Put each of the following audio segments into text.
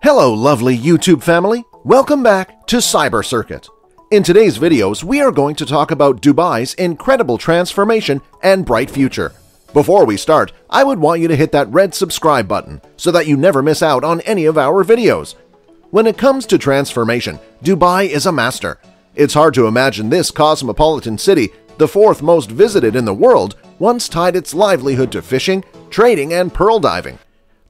Hello lovely YouTube family, welcome back to Cyber Circuit. In today's videos, we are going to talk about Dubai's incredible transformation and bright future. Before we start, I would want you to hit that red subscribe button so that you never miss out on any of our videos. When it comes to transformation, Dubai is a master. It's hard to imagine this cosmopolitan city, the fourth most visited in the world, once tied its livelihood to fishing, trading, and pearl diving.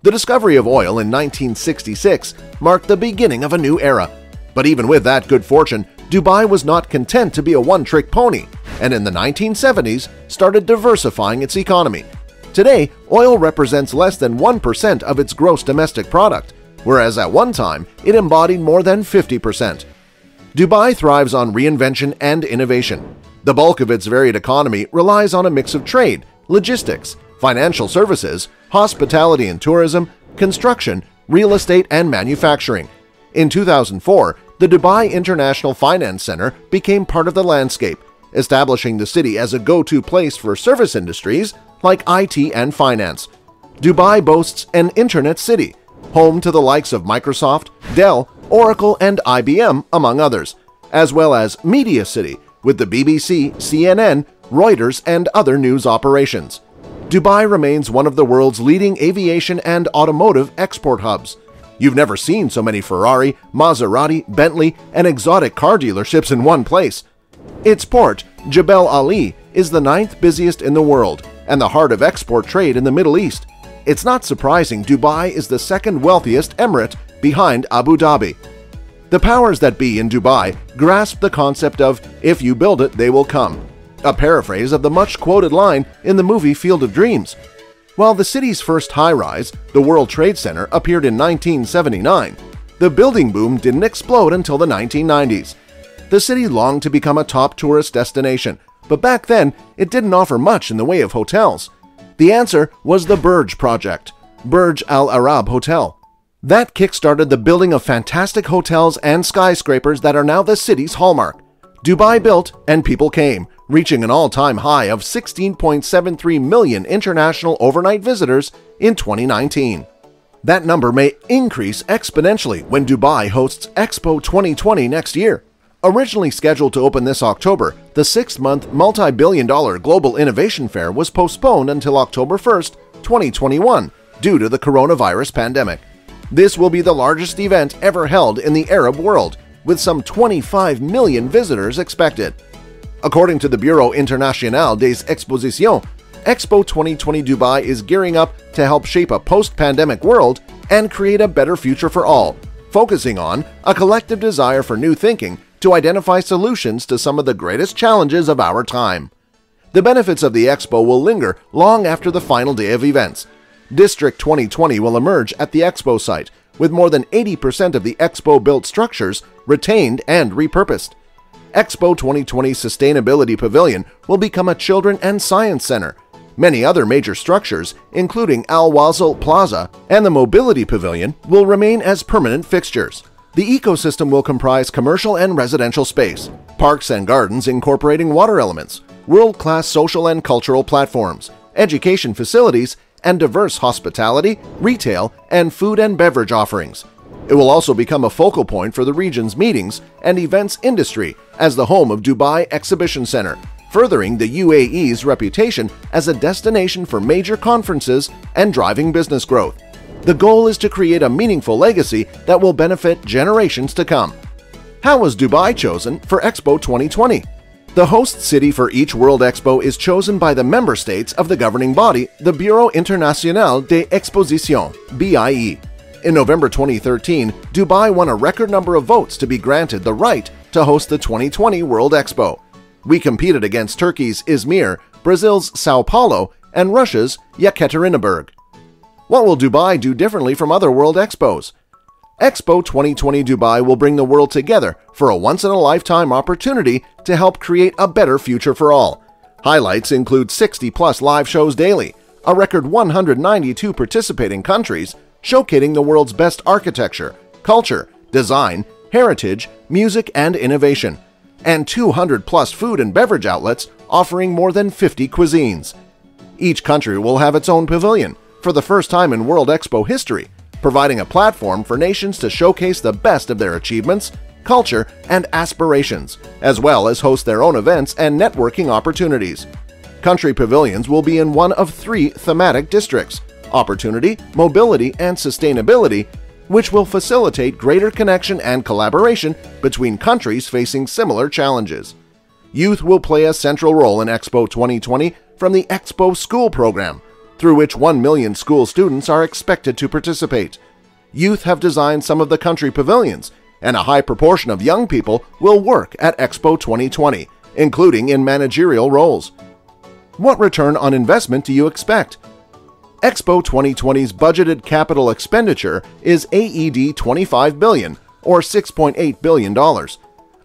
The discovery of oil in 1966 marked the beginning of a new era. But even with that good fortune, Dubai was not content to be a one-trick pony, and in the 1970s started diversifying its economy. Today, oil represents less than 1% of its gross domestic product, whereas at one time it embodied more than 50%. Dubai thrives on reinvention and innovation. The bulk of its varied economy relies on a mix of trade, logistics, financial services, hospitality and tourism, construction, real estate, and manufacturing. In 2004, the Dubai International Finance Center became part of the landscape, establishing the city as a go-to place for service industries like IT and finance. Dubai boasts an internet city, home to the likes of Microsoft, Dell, Oracle, and IBM, among others, as well as Media City with the BBC, CNN, Reuters, and other news operations. Dubai remains one of the world's leading aviation and automotive export hubs. You've never seen so many Ferrari, Maserati, Bentley, and exotic car dealerships in one place. Its port, Jebel Ali, is the 9th busiest in the world and the heart of export trade in the Middle East. It's not surprising Dubai is the second wealthiest emirate behind Abu Dhabi. The powers that be in Dubai grasp the concept of "if you build it, they will come," a paraphrase of the much-quoted line in the movie Field of Dreams. While the city's first high-rise, the World Trade Center, appeared in 1979, the building boom didn't explode until the 1990s. The city longed to become a top tourist destination, but back then it didn't offer much in the way of hotels. The answer was the Burj Project, Burj Al Arab Hotel. That kickstarted the building of fantastic hotels and skyscrapers that are now the city's hallmark. Dubai built and people came, reaching an all-time high of 16.73 million international overnight visitors in 2019. That number may increase exponentially when Dubai hosts Expo 2020 next year. Originally scheduled to open this October, the 6-month multi-billion-dollar global innovation fair was postponed until October 1st, 2021 due to the coronavirus pandemic. This will be the largest event ever held in the Arab world, with some 25 million visitors expected. According to the Bureau International des Expositions, Expo 2020 Dubai is gearing up to help shape a post-pandemic world and create a better future for all, focusing on a collective desire for new thinking to identify solutions to some of the greatest challenges of our time. The benefits of the Expo will linger long after the final day of events. District 2020 will emerge at the Expo site, with more than 80% of the Expo-built structures retained and repurposed. Expo 2020 Sustainability Pavilion will become a children and science center. Many other major structures, including Al Wasl Plaza and the Mobility Pavilion, will remain as permanent fixtures. The ecosystem will comprise commercial and residential space, parks and gardens incorporating water elements, world-class social and cultural platforms, education facilities, and diverse hospitality, retail, and food and beverage offerings. It will also become a focal point for the region's meetings and events industry as the home of Dubai Exhibition Center, furthering the UAE's reputation as a destination for major conferences and driving business growth. The goal is to create a meaningful legacy that will benefit generations to come. How was Dubai chosen for Expo 2020? The host city for each World Expo is chosen by the member states of the governing body, the Bureau International des Expositions, BIE. In November 2013, Dubai won a record number of votes to be granted the right to host the 2020 World Expo. We competed against Turkey's Izmir, Brazil's Sao Paulo, and Russia's Yekaterinburg. What will Dubai do differently from other World Expos? Expo 2020 Dubai will bring the world together for a once-in-a-lifetime opportunity to help create a better future for all. Highlights include 60-plus live shows daily, a record 192 participating countries showcasing the world's best architecture, culture, design, heritage, music, and innovation, and 200-plus food and beverage outlets offering more than 50 cuisines. Each country will have its own pavilion. For the first time in World Expo history, providing a platform for nations to showcase the best of their achievements, culture, and aspirations, as well as host their own events and networking opportunities. Country pavilions will be in one of 3 thematic districts: opportunity, mobility, and sustainability, which will facilitate greater connection and collaboration between countries facing similar challenges. Youth will play a central role in Expo 2020 from the Expo School program, through which 1 million school students are expected to participate. Youth have designed some of the country pavilions, and a high proportion of young people will work at Expo 2020, including in managerial roles. What return on investment do you expect? Expo 2020's budgeted capital expenditure is AED 25 billion, or $6.8 billion.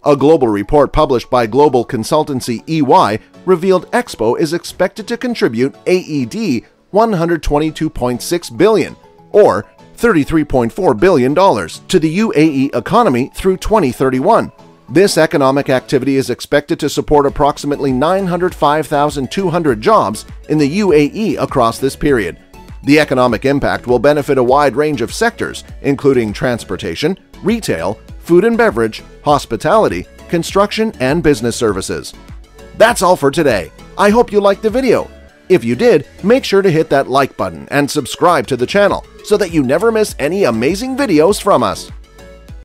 A global report published by global consultancy EY revealed Expo is expected to contribute AED 122.6 billion, or $33.4 billion, to the UAE economy through 2031. This economic activity is expected to support approximately 905,200 jobs in the UAE across this period. The economic impact will benefit a wide range of sectors, including transportation, retail, food and beverage, hospitality, construction, and business services. That's all for today. I hope you liked the video. If you did, make sure to hit that like button and subscribe to the channel so that you never miss any amazing videos from us.